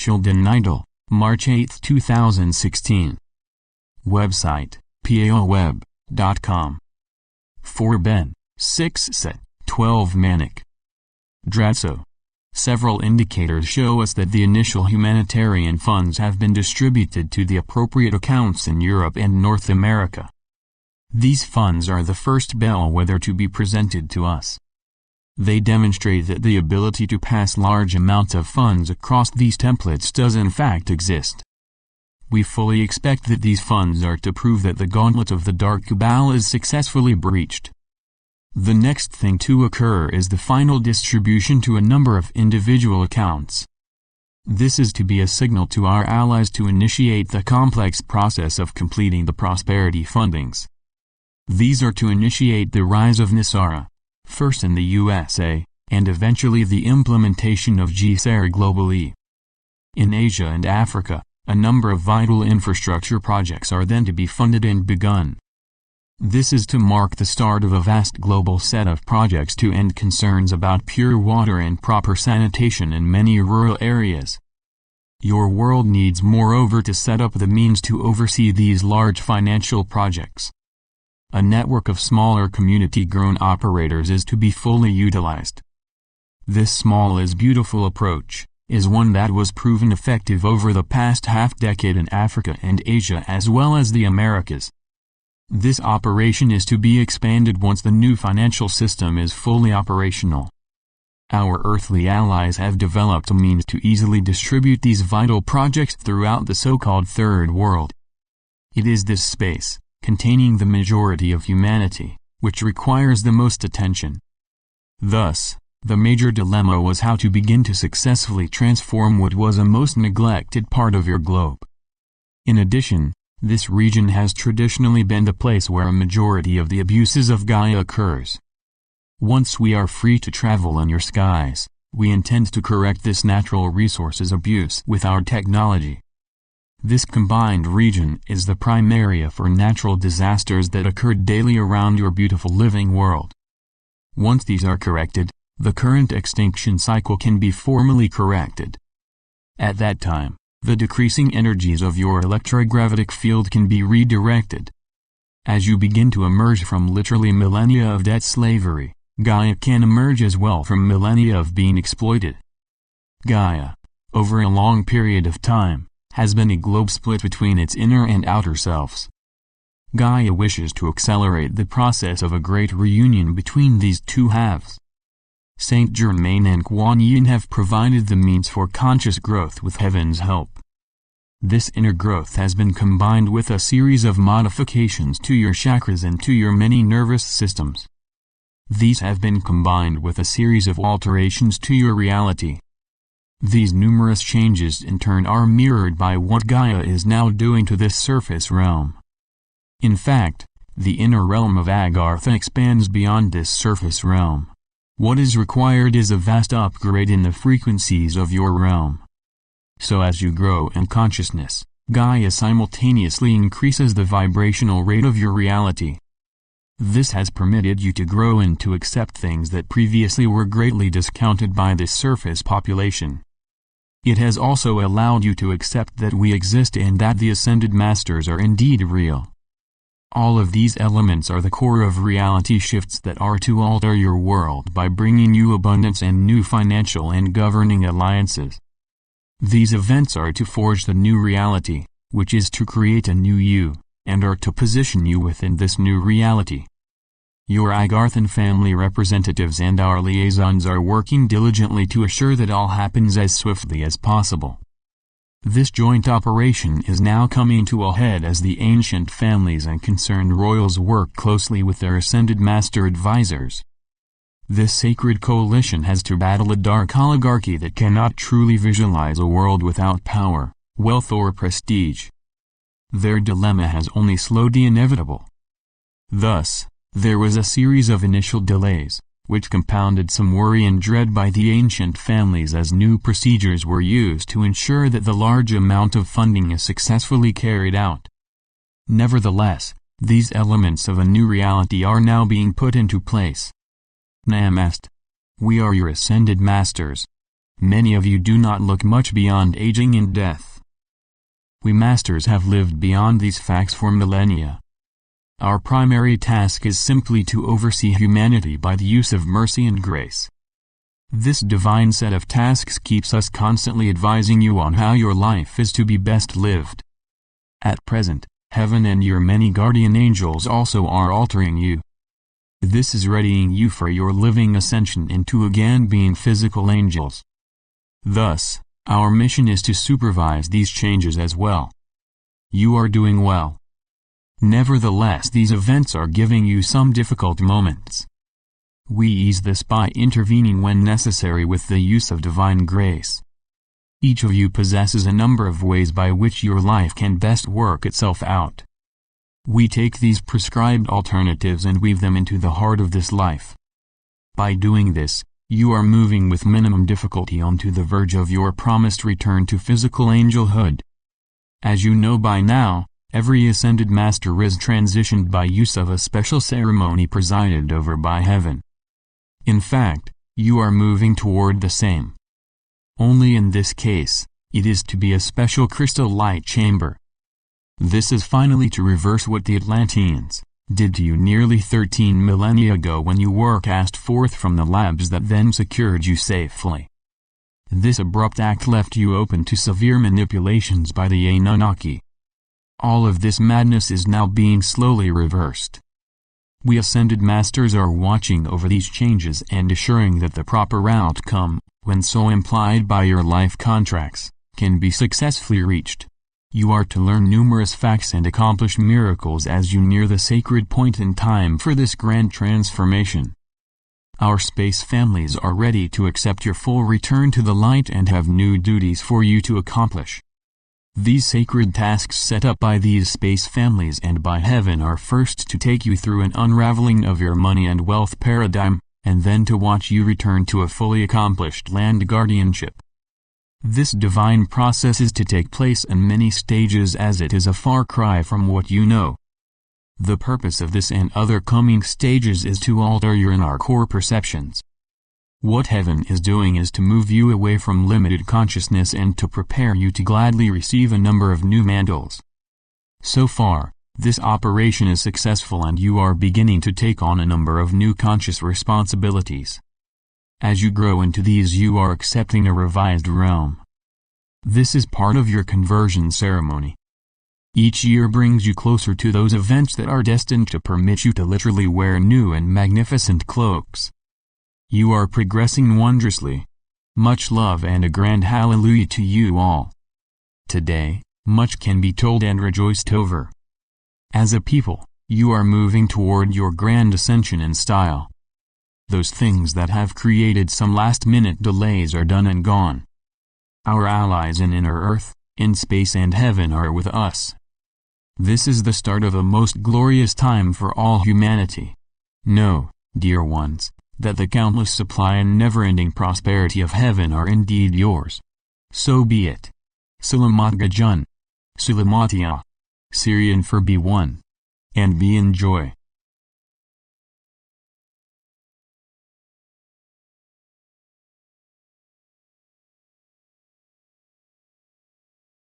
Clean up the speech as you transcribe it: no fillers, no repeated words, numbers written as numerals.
Sheldan Nidle, March 8, 2016. Website, paoweb.com. 4 Ben, 6 Set, 12 Manic. Dratzo. Several indicators show us that the initial humanitarian funds have been distributed to the appropriate accounts in Europe and North America. These funds are the first bellwether to be presented to us. They demonstrate that the ability to pass large amounts of funds across these templates does in fact exist. We fully expect that these funds are to prove that the gauntlet of the dark cabal is successfully breached. The next thing to occur is the final distribution to a number of individual accounts. This is to be a signal to our allies to initiate the complex process of completing the prosperity fundings. These are to initiate the rise of NESARA, first in the USA, and eventually the implementation of GESARA globally. In Asia and Africa, a number of vital infrastructure projects are then to be funded and begun. This is to mark the start of a vast global set of projects to end concerns about pure water and proper sanitation in many rural areas. Your world needs moreover to set up the means to oversee these large financial projects. A network of smaller community-grown operators is to be fully utilized. This small is beautiful approach is one that was proven effective over the past half-decade in Africa and Asia as well as the Americas. This operation is to be expanded once the new financial system is fully operational. Our earthly allies have developed a means to easily distribute these vital projects throughout the so-called Third World. It is this space, containing the majority of humanity, which requires the most attention. Thus, the major dilemma was how to begin to successfully transform what was a most neglected part of your globe. In addition, this region has traditionally been the place where a majority of the abuses of Gaia occurs. Once we are free to travel in your skies, we intend to correct this natural resources abuse with our technology. This combined region is the prime area for natural disasters that occurred daily around your beautiful living world. Once these are corrected, the current extinction cycle can be formally corrected. At that time, the decreasing energies of your electrogravitic field can be redirected. As you begin to emerge from literally millennia of debt slavery, Gaia can emerge as well from millennia of being exploited. Gaia, over a long period of time, has been a globe split between its inner and outer selves. Gaia wishes to accelerate the process of a great reunion between these two halves. Saint Germain and Kuan Yin have provided the means for conscious growth with heaven's help. This inner growth has been combined with a series of modifications to your chakras and to your many nervous systems. These have been combined with a series of alterations to your reality. These numerous changes in turn are mirrored by what Gaia is now doing to this surface realm. In fact, the inner realm of Agartha expands beyond this surface realm. What is required is a vast upgrade in the frequencies of your realm. So as you grow in consciousness, Gaia simultaneously increases the vibrational rate of your reality. This has permitted you to grow and to accept things that previously were greatly discounted by this surface population. It has also allowed you to accept that we exist and that the Ascended Masters are indeed real. All of these elements are the core of reality shifts that are to alter your world by bringing you abundance and new financial and governing alliances. These events are to forge the new reality, which is to create a new you, and are to position you within this new reality. Your Agarthan family representatives and our liaisons are working diligently to assure that all happens as swiftly as possible. This joint operation is now coming to a head as the ancient families and concerned royals work closely with their Ascended Master advisors. This sacred coalition has to battle a dark oligarchy that cannot truly visualize a world without power, wealth or prestige. Their dilemma has only slowed the inevitable. Thus, there was a series of initial delays, which compounded some worry and dread by the ancient families as new procedures were used to ensure that the large amount of funding is successfully carried out. Nevertheless, these elements of a new reality are now being put into place. Namaste. We are your Ascended Masters. Many of you do not look much beyond aging and death. We masters have lived beyond these facts for millennia. Our primary task is simply to oversee humanity by the use of mercy and grace. This divine set of tasks keeps us constantly advising you on how your life is to be best lived. At present, heaven and your many guardian angels also are altering you. This is readying you for your living ascension into again being physical angels. Thus, our mission is to supervise these changes as well. You are doing well. Nevertheless, these events are giving you some difficult moments. We ease this by intervening when necessary with the use of divine grace. Each of you possesses a number of ways by which your life can best work itself out. We take these prescribed alternatives and weave them into the heart of this life. By doing this, you are moving with minimum difficulty onto the verge of your promised return to physical angelhood. As you know by now, every ascended master is transitioned by use of a special ceremony presided over by heaven. In fact, you are moving toward the same. Only in this case, it is to be a special crystal light chamber. This is finally to reverse what the Atlanteans did to you nearly 13 millennia ago when you were cast forth from the labs that then secured you safely. This abrupt act left you open to severe manipulations by the Anunnaki. All of this madness is now being slowly reversed. We ascended masters are watching over these changes and assuring that the proper outcome, when so implied by your life contracts, can be successfully reached. You are to learn numerous facts and accomplish miracles as you near the sacred point in time for this grand transformation. Our space families are ready to accept your full return to the light and have new duties for you to accomplish. These sacred tasks set up by these space families and by heaven are first to take you through an unraveling of your money and wealth paradigm, and then to watch you return to a fully accomplished land guardianship. This divine process is to take place in many stages as it is a far cry from what you know. The purpose of this and other coming stages is to alter your inner core perceptions. What heaven is doing is to move you away from limited consciousness and to prepare you to gladly receive a number of new mantles. So far, this operation is successful and you are beginning to take on a number of new conscious responsibilities. As you grow into these, you are accepting a revised realm. This is part of your conversion ceremony. Each year brings you closer to those events that are destined to permit you to literally wear new and magnificent cloaks. You are progressing wondrously. Much love and a grand hallelujah to you all. Today, much can be told and rejoiced over. As a people, you are moving toward your grand ascension in style. Those things that have created some last-minute delays are done and gone. Our allies in inner earth, in space and heaven are with us. This is the start of a most glorious time for all humanity. Know, dear ones, that the countless supply and never-ending prosperity of heaven are indeed yours. So be it. Salamat Gajun. Salamatia. Syrian for be one. And be in joy.